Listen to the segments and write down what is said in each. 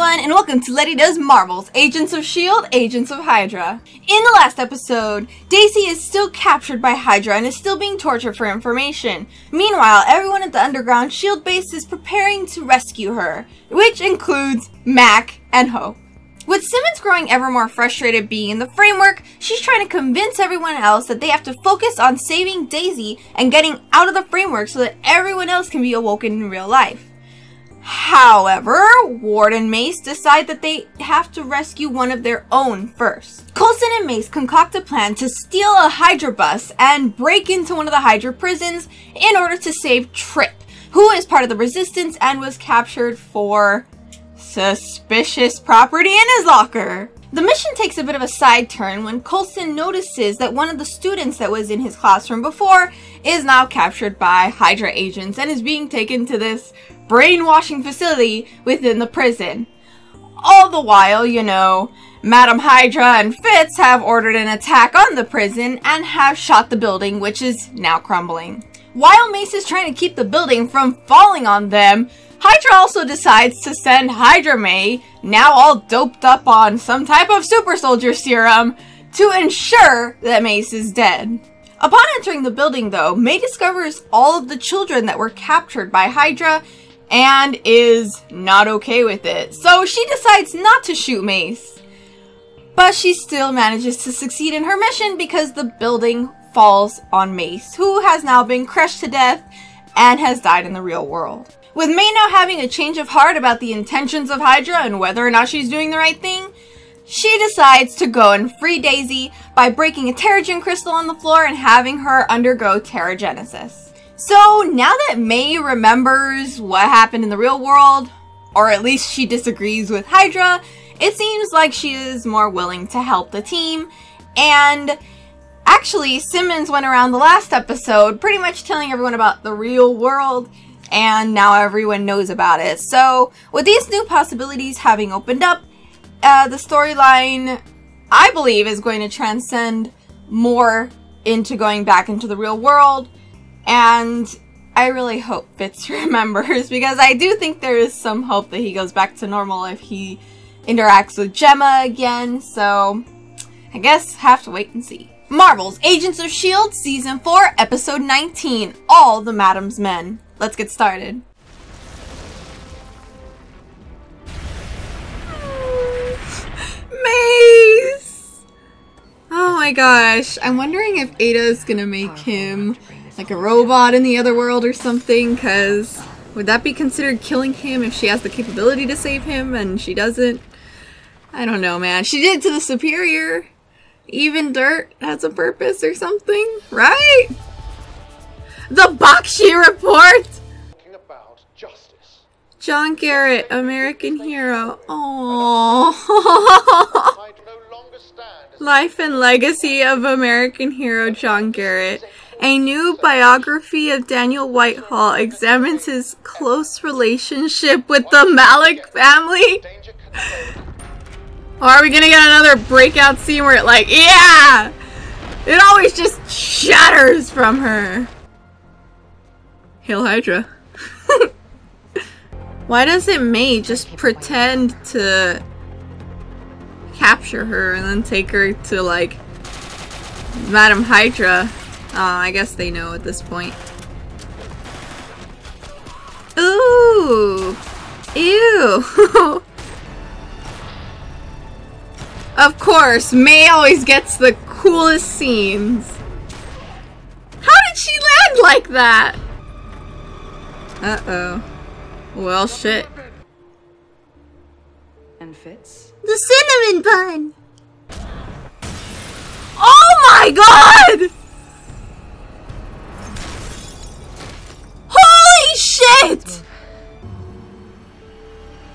everyone, and welcome to Lety Does Marvels, Agents of S.H.I.E.L.D., Agents of Hydra. In the last episode, Daisy is still captured by Hydra and is still being tortured for information. Meanwhile, everyone at the underground S.H.I.E.L.D. base is preparing to rescue her, which includes Mac and Hope. With Simmons growing ever more frustrated being in the framework, she's trying to convince everyone else that they have to focus on saving Daisy and getting out of the framework so that everyone else can be awoken in real life. However, Ward and Mace decide that they have to rescue one of their own first. Coulson and Mace concoct a plan to steal a Hydra bus and break into one of the Hydra prisons in order to save Trip, who is part of the Resistance and was captured for suspicious property in his locker. The mission takes a bit of a side turn when Coulson notices that one of the students that was in his classroom before is now captured by Hydra agents and is being taken to this brainwashing facility within the prison. All the while, you know, Madam Hydra and Fitz have ordered an attack on the prison and have shot the building, which is now crumbling. While Mace is trying to keep the building from falling on them, Hydra also decides to send Hydra May, now all doped up on some type of super soldier serum, to ensure that Mace is dead. Upon entering the building though, May discovers all of the children that were captured by Hydra and is not okay with it. So she decides not to shoot Mace. But she still manages to succeed in her mission because the building falls on Mace, who has now been crushed to death and has died in the real world. With May now having a change of heart about the intentions of Hydra and whether or not she's doing the right thing, she decides to go and free Daisy by breaking a Terrigen crystal on the floor and having her undergo Terrigenesis. So now that May remembers what happened in the real world, or at least she disagrees with Hydra, it seems like she is more willing to help the team. And actually, Simmons went around the last episode pretty much telling everyone about the real world, and now everyone knows about it. So with these new possibilities having opened up, the storyline, I believe, is going to transcend more into going back into the real world. And I really hope Fitz remembers, because I do think there is some hope that he goes back to normal if he interacts with Gemma again. So I guess have to wait and see. Marvel's Agents of S.H.I.E.L.D. Season 4, Episode 19, All the Madam's Men. Let's get started. Mace! Oh my gosh, I'm wondering if Ada's gonna make him like a robot in the other world or something, because would that be considered killing him if she has the capability to save him and she doesn't? I don't know, man. She did it to the Superior. Even dirt has a purpose or something, right? The Bakshi Report! About justice. John Garrett, American hero. Aww. Life and legacy of American hero John Garrett. A new biography of Daniel Whitehall examines his close relationship with the Malik family. Or are we gonna get another breakout scene where it like, yeah! It always just shatters from her. Hail Hydra. Why doesn't May just pretend to capture her and then take her to like Madam Hydra? I guess they know at this point. Ooh! Ew! Of course, May always gets the coolest scenes. How did she land like that? Uh-oh. Well, shit. And Fitz? The cinnamon bun! Oh my god! Holy shit!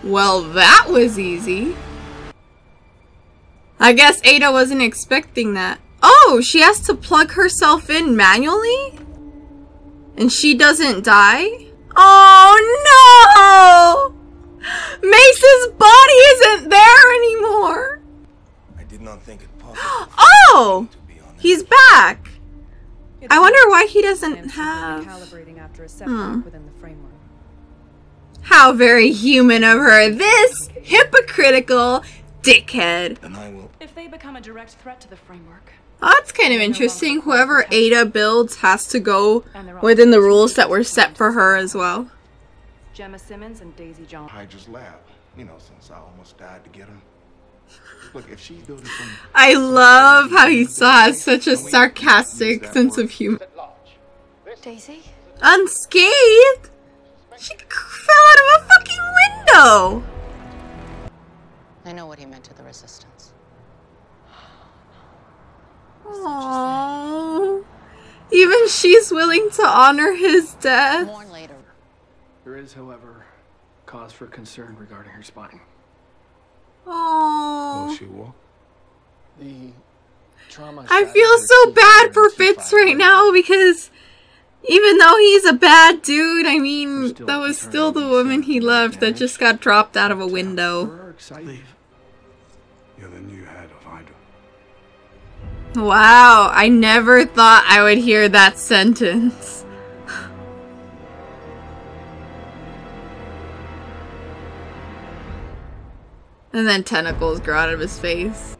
Well, that was easy. I guess Ada wasn't expecting that. Oh, she has to plug herself in manually? And she doesn't die? Oh no! Mace's body isn't there anymore! I did not think it possible. Oh! He's back! I wonder why he doesn't have... Calibrating after a setback within the framework. How very human of her. This hypocritical dickhead. And I will. If they become a direct threat to the framework. Oh, that's kind of interesting. Whoever Ada builds has to go within the rules that were set for her as well. Gemma Simmons and Daisy Jones. Hydra's lab. You know, since I almost died to get her. Look, if she's building some... I love how he has such a sarcastic sense of humor. Daisy? Unscathed? She fell out of a fucking window! I know what he meant to the resistance. Aww. Even she's willing to honor his death. Mourn later. There is, however, cause for concern regarding her spine. Aww. Will she walk? The trauma. I feel so bad for Fitz right now because even though he's a bad dude, I mean, that was still the woman he loved that just got dropped out of a window. You're the new head of Hydra. Wow, I never thought I would hear that sentence. And then tentacles grow out of his face.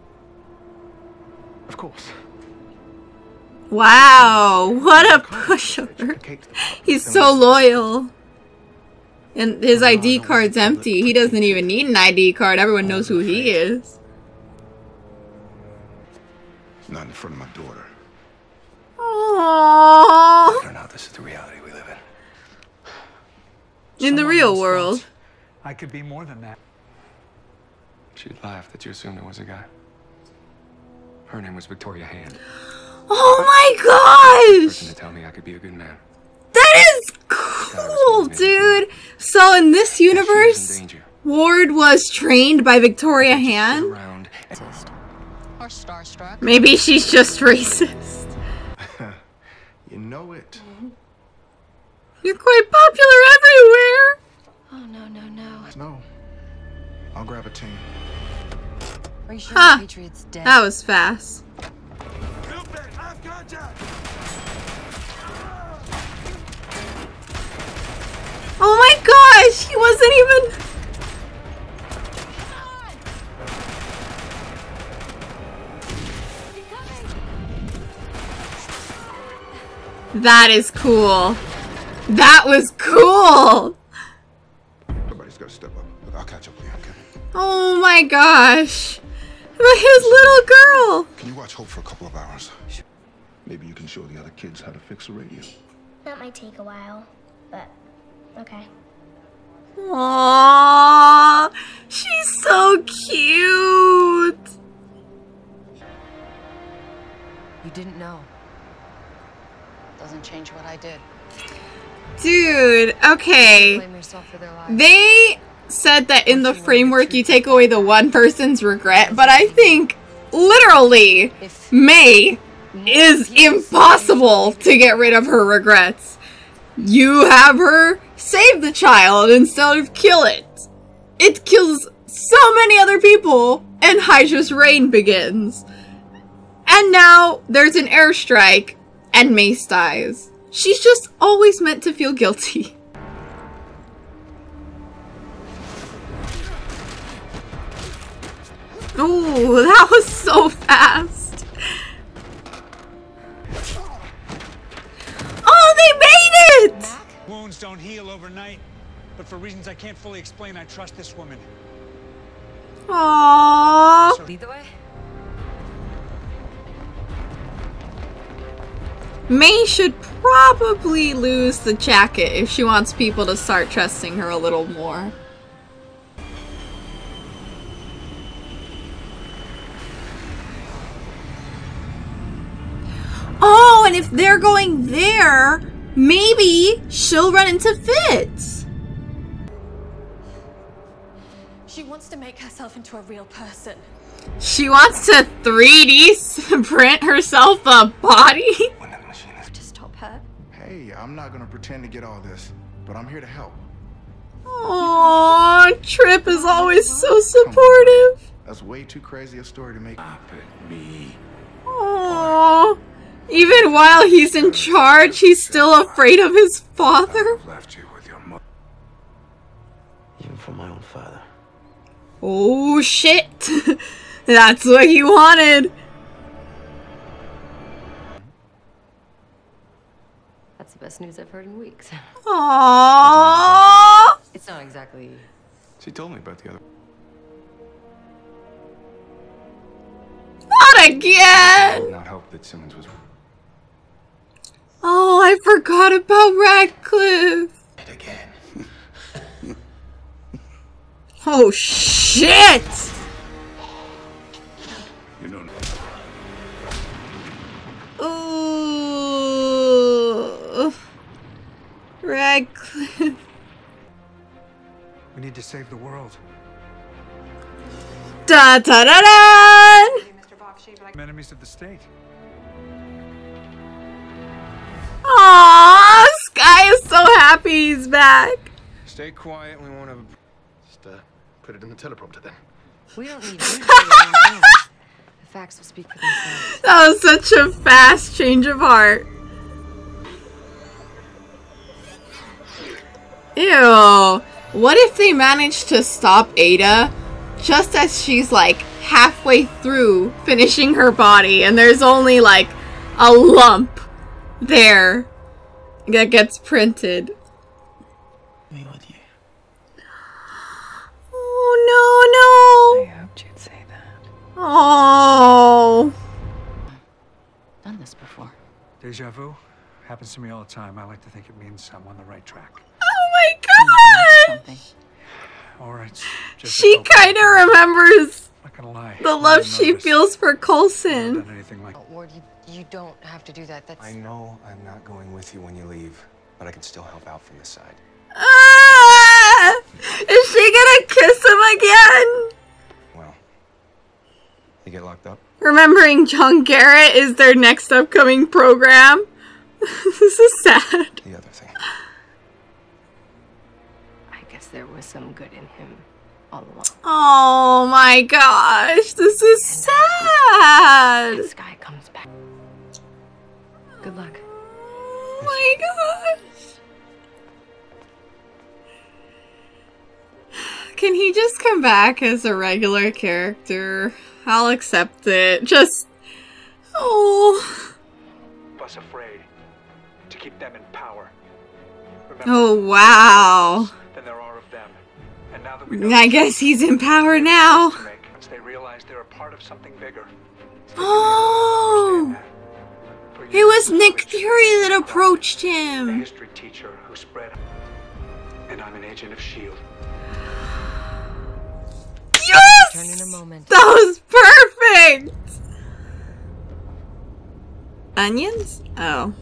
Of course. Wow, what a pushover. He's so loyal. And his ID card's empty. He doesn't even need an ID card. Everyone knows who he is. Not in front of my daughter. Aww. I don't know. This is the reality we live In the real world. I could be more than that. She laughed that you assumed it was a guy. Her name was Victoria Hand. Oh my gosh! Person to tell me I could be a good man. That is cool, dude! So in this universe, Ward was trained by Victoria Hand? Or starstruck. Maybe she's just racist. You know it. You're quite popular everywhere! Oh, no, no, no. No. I'll grab a team. Are you sure Huh. the Patriot's dead? That was fast. Oh my gosh! He wasn't even... That is cool. That was cool! Somebody's got to step up. Look, I'll catch up with you, okay? Oh my gosh. But his little girl. Can you watch Hope for a couple of hours? Maybe you can show the other kids how to fix a radio. That might take a while, but okay. Aww. She's so cute. You didn't know. Doesn't change what I did. Dude, okay. Blame yourself for their lives. They said that in the framework you take away the one person's regret, but I think literally May is impossible to get rid of her regrets. You have her save the child instead of kill it. It kills so many other people and Hydra's reign begins. And now there's an airstrike and Mace dies. She's just always meant to feel guilty. Oh, that was so fast. Oh, they made it! Wounds don't heal overnight, but for reasons I can't fully explain, I trust this woman. Aww. So lead the way. May should probably lose the jacket if she wants people to start trusting her a little more. Oh, and if they're going there, maybe she'll run into Fitz. She wants to make herself into a real person. She wants to 3D print herself a body? To stop her. Hey, I'm not gonna pretend to get all this, but I'm here to help. Aww, Trip is always so supportive. That's way too crazy a story to make. Aww. Even while he's in charge, he's still afraid of his father. Left you with your mother. from my own father. Oh shit! That's what he wanted! That's the best news I've heard in weeks. Aww! It's not exactly... She told me about the other. Not I again! did not hope that Simmons was. Oh, I forgot about Radcliffe! And again. Oh shit! You know. Ooh. Radcliffe. We need to save the world. Da da da da! Enemies of the state. Aww, Sky is so happy he's back. Stay quiet. We won't have a. Just put it in the teleprompter then. We don't need you to say anything. The facts will speak for themselves. That was such a fast change of heart. Ew. What if they managed to stop Ada just as she's like halfway through finishing her body and there's only like a lump there that gets printed? Me with you. Oh no, no. I hoped you'd say that. Oh. Done this before. Deja vu happens to me all the time. I like to think it means I'm on the right track. Oh my god. Something. Or it's just She kind of remembers not gonna lie. the love she feels for Coulson. Done anything like Ward, you don't have to do that. That's... I know I'm not going with you when you leave, but I can still help out from this side. Ah! Is she gonna kiss him again? Well, you get locked up. Remembering John Garrett is their next upcoming program. This is sad. The other thing. I guess there was some good in him all along. Oh my gosh, this is sad. This guy comes back. Good luck. Oh my gosh. Can he just come back as a regular character? I'll accept it. Just... oh... us afraid to keep them in power. Remember, oh wow. than there are of them. And now that we know I guess he's in power now. once they realize they're a part of something bigger. Oh! It was Nick Fury that approached A him. history teacher who spread. And I'm an agent of S.H.I.E.L.D. Yes! Turn in a moment. That was perfect! Onions? Oh.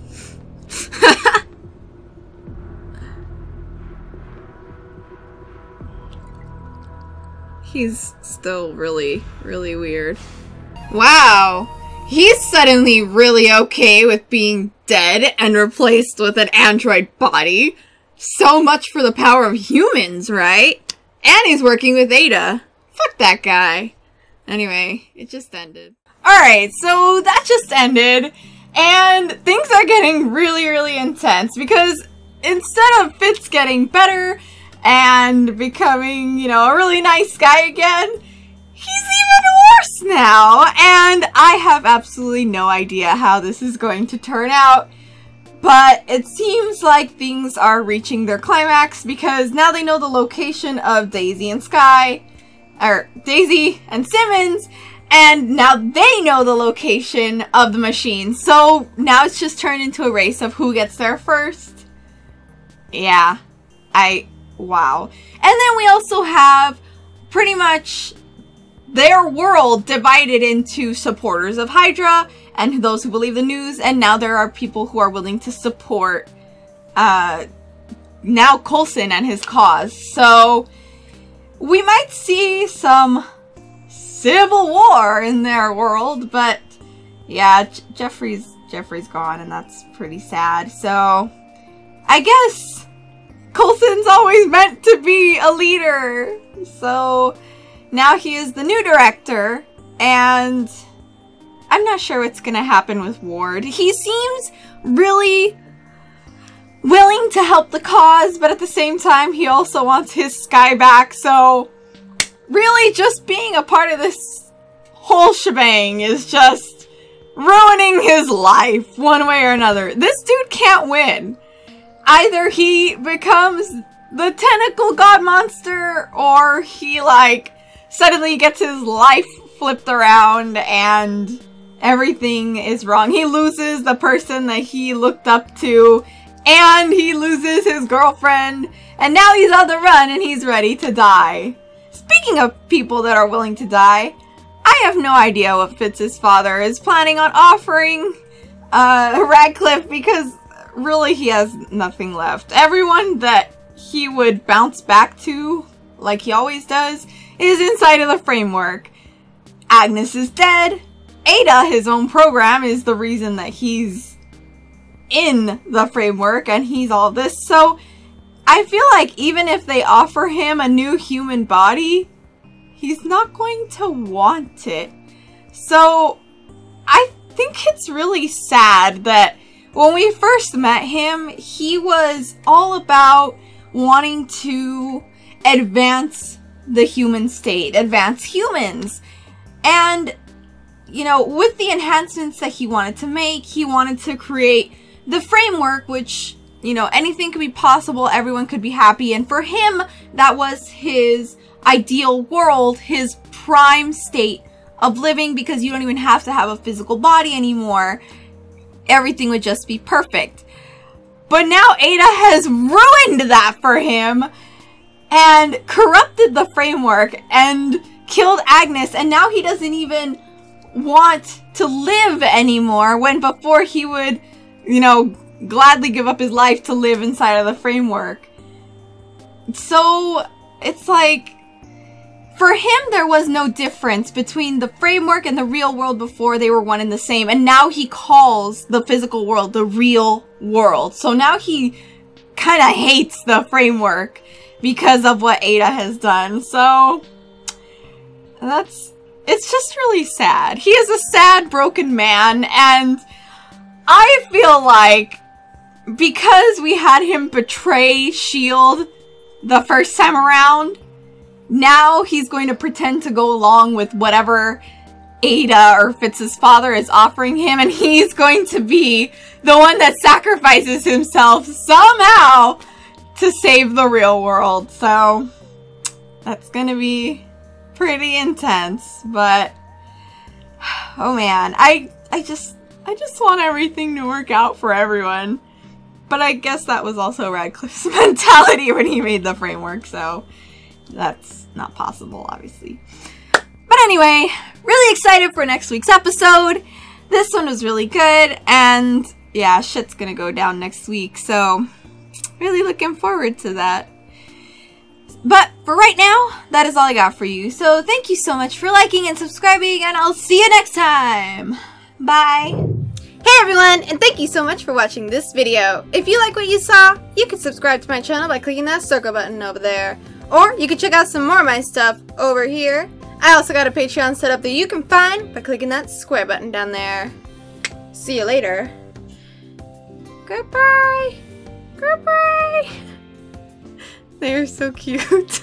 He's still really, really weird. Wow! He's suddenly really okay with being dead and replaced with an android body. So much for the power of humans, right? And he's working with Ada. Fuck that guy. Anyway, it just ended. Alright, so that just ended. And things are getting really, really intense because instead of Fitz getting better and becoming, you know, a really nice guy again, he's even worse now. And I have absolutely no idea how this is going to turn out. But it seems like things are reaching their climax because now they know the location of Daisy and Sky, or Daisy and Simmons, and now they know the location of the machine. So now it's just turned into a race of who gets there first. Yeah. Wow. And then we also have pretty much their world divided into supporters of Hydra and those who believe the news. And now there are people who are willing to support now Coulson and his cause. So we might see some civil war in their world, but yeah, Jeffrey's gone and that's pretty sad. So I guess Coulson's always meant to be a leader. So now he is the new director, and I'm not sure what's gonna happen with Ward. He seems really willing trying to help the cause, but at the same time, he also wants his sky back. So, really, just being a part of this whole shebang is just ruining his life one way or another. This dude can't win. Either he becomes the tentacle god monster, or he, like, suddenly gets his life flipped around and everything is wrong. He loses the person that he looked up to, and he loses his girlfriend, and now he's on the run and he's ready to die. Speaking of people that are willing to die, I have no idea what Fitz's father is planning on offering Radcliffe, because really he has nothing left. Everyone that he would bounce back to, like he always does, is inside of the framework. Agnes is dead. Ada, his own program, is the reason that he's in the framework and he's all this. So I feel like even if they offer him a new human body, he's not going to want it. So I think it's really sad that when we first met him, he was all about wanting to advance the human state, advance humans. And, you know, with the enhancements that he wanted to make, he wanted to create the framework, which, you know, anything could be possible, everyone could be happy. And for him, that was his ideal world, his prime state of living, because you don't even have to have a physical body anymore. Everything would just be perfect. But now Ada has ruined that for him and corrupted the framework and killed Agnes, and now he doesn't even want to live anymore, when before he would, you know, gladly give up his life to live inside of the framework. So it's like, for him there was no difference between the framework and the real world before. They were one and the same, and now he calls the physical world the real world. So now he kind of hates the framework because of what Ada has done. So it's just really sad. He is a sad, broken man, and I feel like because we had him betray S.H.I.E.L.D. the first time around, now he's going to pretend to go along with whatever Ada or Fitz's father is offering him, and he's going to be the one that sacrifices himself somehow to save the real world. So that's gonna be pretty intense, but oh man, I just want everything to work out for everyone. But I guess that was also Radcliffe's mentality when he made the framework, so that's not possible, obviously. But anyway, really excited for next week's episode. This one was really good, and yeah, shit's gonna go down next week, so really looking forward to that. But for right now, that is all I got for you. So thank you so much for liking and subscribing, and I'll see you next time. Bye. Hey everyone, and thank you so much for watching this video. If you like what you saw, you can subscribe to my channel by clicking that circle button over there. Or you can check out some more of my stuff over here. I also got a Patreon set up that you can find by clicking that square button down there. See you later. Goodbye. Goodbye. They're so cute.